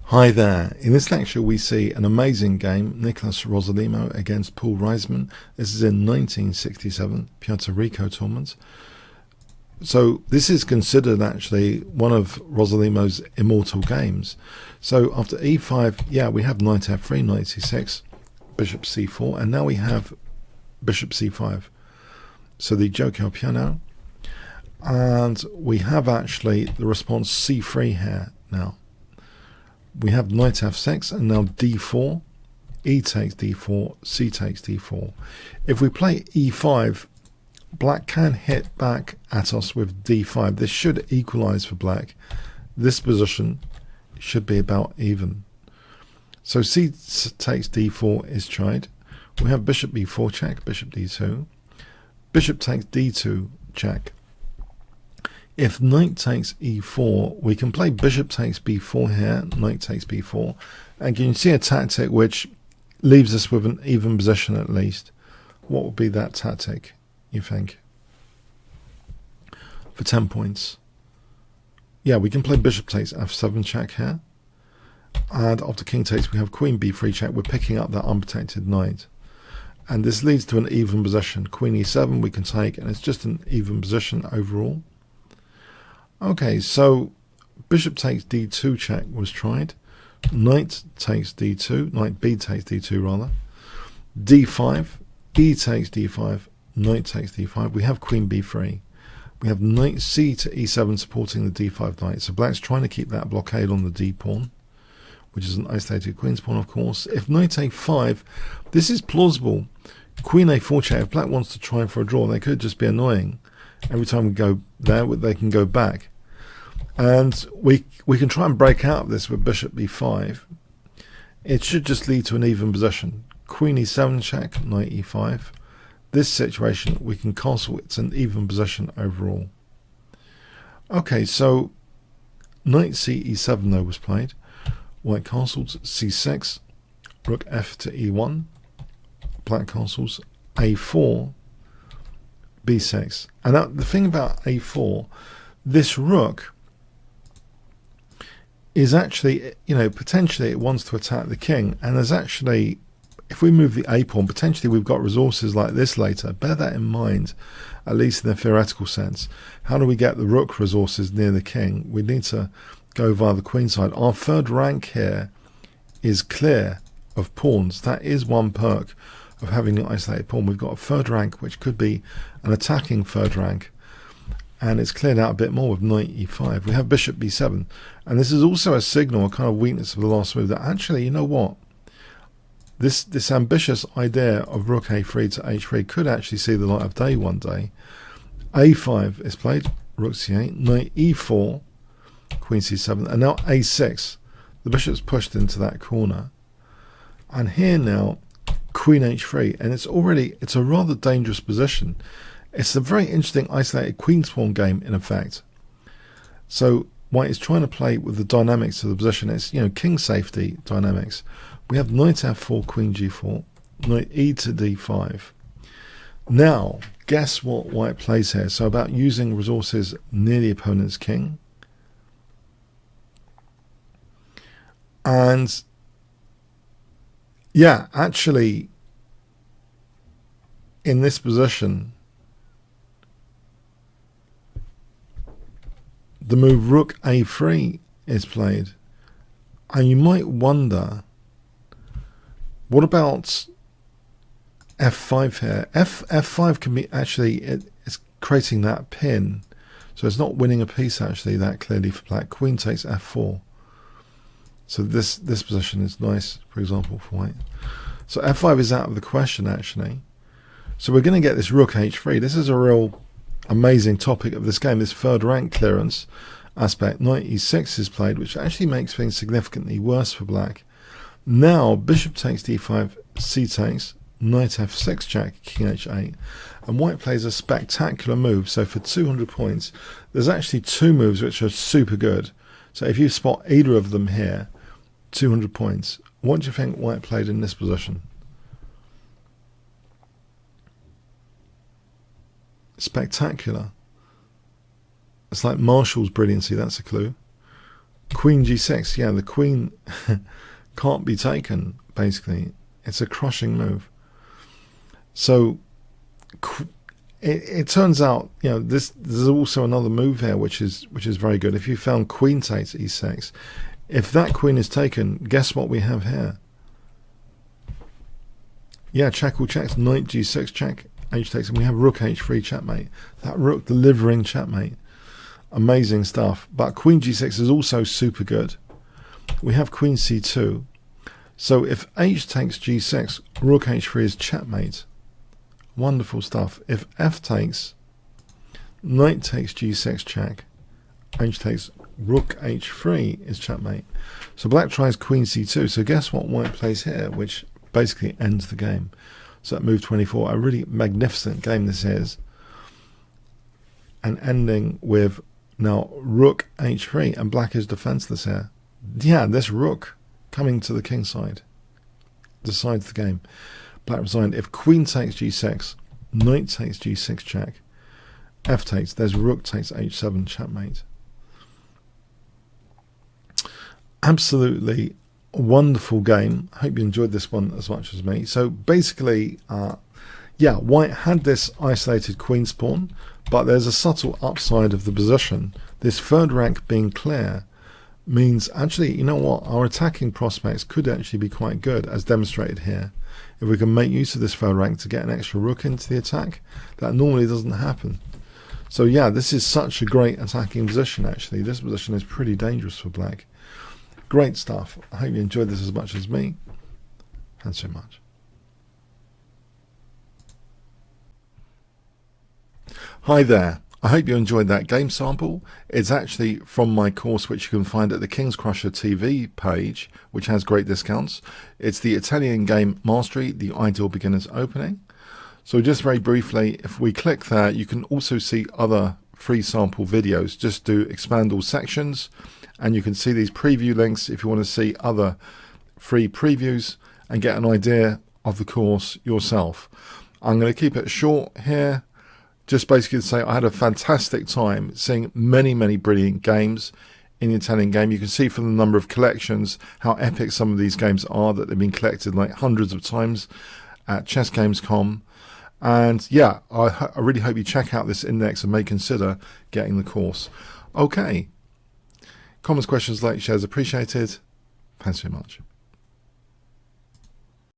Hi there. In this lecture we see an amazing game, Nicolas Rossolimo against Paul Reissmann. This is in 1967, Puerto Rico tournament. So this is considered actually one of Rossolimo's immortal games. So after e5, we have knight f3, knight c6, bishop c4, and now we have bishop c5. So the gioco al piano, and we have actually the response c3 here now. We have knight f6 and now d4, e takes d4, c takes d4. If we play e5, black can hit back at us with d5. This should equalize for black. This position should be about even. So c takes d4 is tried. We have bishop b4 check, bishop d2. Bishop takes d2 check. If knight takes e4, we can play bishop takes b4 here, knight takes b4, and you can see a tactic which leaves us with an even position at least. What would be that tactic, you think? For 10 points. Yeah, we can play bishop takes f7 check here, and after king takes we have queen b3 check. We're picking up that unprotected knight, and this leads to an even position. Queen e7 we can take, and it's just an even position overall. Okay, so bishop takes d2 check was tried. Knight takes d2, knight b takes d2 rather. d5, e takes d5, knight takes d5. We have queen b3. We have knight c to e7 supporting the d5 knight. So black's trying to keep that blockade on the d pawn, which is an isolated queen's pawn, of course. If knight a5, this is plausible. Queen a4 check, if black wants to try for a draw, they could just be annoying. Every time we go there, they can go back. And we can try and break out of this with bishop b5. It should just lead to an even position. Queen e7 check, knight e5. This situation, we can castle. It's an even position overall. Okay, so knight c e7 though was played. White castles c6, rook f to e1. Black castles a4, b6. And now the thing about a4, this rook is actually, potentially it wants to attack the king, and there's actually, if we move the a pawn, potentially we've got resources like this later. Bear that in mind, at least in a theoretical sense. How do we get the rook resources near the king? We need to go via the queen side. Our third rank here is clear of pawns. That is one perk of having an isolated pawn. We've got a third rank which could be an attacking third rank, and it's cleared out a bit more with knight e5. We have bishop b7, and this is also a signal, a kind of weakness of the last move, that actually, you know what, this ambitious idea of rook a3 to h3 could actually see the light of day one day. a5 is played, rook c8, knight e4, queen c7, and now a6. The bishop's pushed into that corner, and here now queen h3, and it's a rather dangerous position. It's a very interesting isolated queen's pawn game in effect. So white is trying to play with the dynamics of the position. It's king safety dynamics. We have knight f4, queen g4, knight e to d5. Now guess what white plays here. So about using resources near the opponent's king, and actually in this position the move rook a3 is played, and you might wonder, what about f5 here? F5 can be actually, it's creating that pin, so it's not winning a piece actually that clearly for black. Queen takes f4, so this position is nice, for example, for white. So f5 is out of the question actually. So we're going to get this rook h3. This is a real amazing topic of this game, this third rank clearance aspect. Knight e6 is played, which actually makes things significantly worse for black. Now bishop takes d5, c takes, knight f6 check, king h8, and white plays a spectacular move. So for 200 points, there's actually two moves which are super good. So if you spot either of them here, 200 points. What do you think white played in this position? Spectacular. It's like Marshall's brilliancy, that's a clue. Queen g6, yeah, the queen can't be taken, basically. It's a crushing move. So it turns out, you know, there's also another move here which is very good. If you found queen takes e6, if that queen is taken, guess what we have here? Yeah, check all checks, knight g6 check, h takes, and we have rook h3 checkmate. That rook delivering checkmate. Amazing stuff. But queen g6 is also super good. We have queen c2. So if h takes g6, rook h3 is checkmate. Wonderful stuff. If f takes, knight takes g6 check, h takes, rook h3 is checkmate. So black tries queen c2. So guess what white plays here, which basically ends the game. So at move 24, a really magnificent game this is. And ending with now rook h3, and black is defenseless here. Yeah, this rook coming to the king side decides the game. Black resigned. If queen takes g6, knight takes g6 check, f takes, there's rook takes h7 checkmate. Absolutely wonderful game. I hope you enjoyed this one as much as me. So basically, yeah, white had this isolated queen's pawn, but there's a subtle upside of the position. This third rank being clear means, actually, you know what, our attacking prospects could actually be quite good, as demonstrated here. If we can make use of this third rank to get an extra rook into the attack, that normally doesn't happen. So yeah, this is such a great attacking position, actually. This position is pretty dangerous for black. Great stuff. I hope you enjoyed this as much as me. Thanks so much. Hi there. I hope you enjoyed that game sample. It's actually from my course, which you can find at the Kingscrusher TV page, which has great discounts. It's the Italian Game Mastery, the Ideal Beginners Opening. So just very briefly, if we click there, you can also see other free sample videos. Just do expand all sections, and you can see these preview links if you want to see other free previews and get an idea of the course yourself. I'm going to keep it short here. Just basically to say I had a fantastic time seeing many brilliant games in the Italian game. You can see from the number of collections how epic some of these games are, that they've been collected like hundreds of times at chessgames.com. And yeah, I really hope you check out this index and may consider getting the course. Okay. Comments, questions, likes, shares appreciated. Thanks so much.